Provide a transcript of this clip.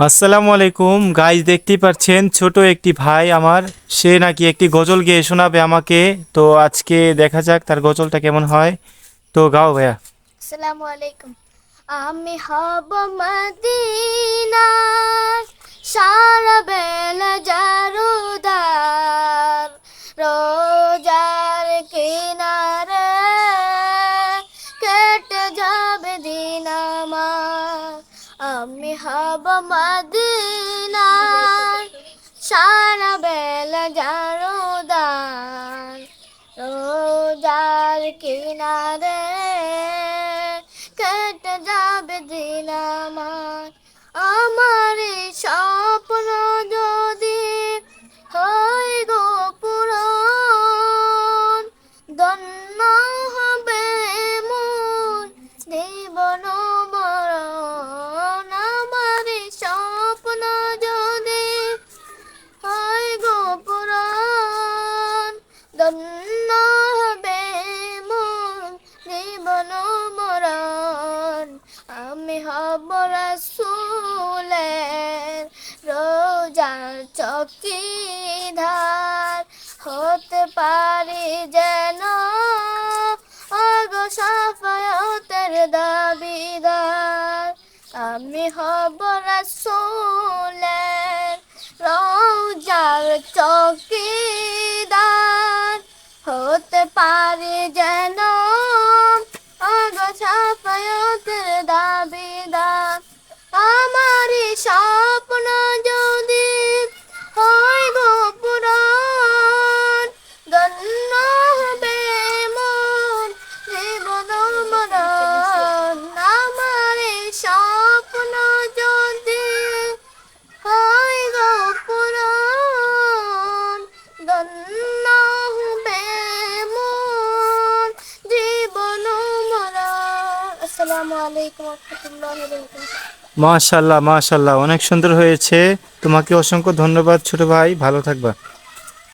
আসসালামু আলাইকুম গাইজ, দেখতেই পাচ্ছেন ছোট একটি ভাই আমার, সে নাকি একটি গজল গেয়ে শোনাবে আমাকে। তো আজকে দেখা যাক তার গজলটা কেমন হয়। তো গাও ভাইয়া। আসসালামু আলাইকুম। আমি হব মদিনার সারা বেলা জারুদার, রোজার কিনারে কেটে যাবে দিন আমার। আমি হব মদিনার সারা বেলা জারুদার, রোজার কিনারে কেটে যাবে দিন আমার। আমার এই স্বপ্ন যদি হয় গো পূরণ, ধন্য হবে মোর জীবন মরণ। আমার এই স্বপ্ন যদি হয় গো পূরণ, ধন্য হবে মোর জীবন মরণ। আমি হব রাসূলের রোজার চৌকিদার, হতে পারি যেন ওগো শাফায়াতের দাবিদার। আমি হব রাসূলের রোজার চৌকিদার, হতে পারি যেন ওগো শাফায়াতের দাবিদার। আমার এই স্বপ্ন যদি হয় গো পূরণ, ধন্য হবে মোর জীবন মরণ। আমার এই স্বপ্ন যদি হয় গো পূরণ, ধন্য হবে মোর জীবন মরণ। আসসালামু আলাইকুম ওয়া রাহমাতুল্লাহি ওয়া বারাকাতুহু। মাশাল্লাহ মাশাল্লাহ, অনেক সুন্দর হয়েছে। তোমাকে অসংখ্য ধন্যবাদ ছোট ভাই, ভালো থাকবা।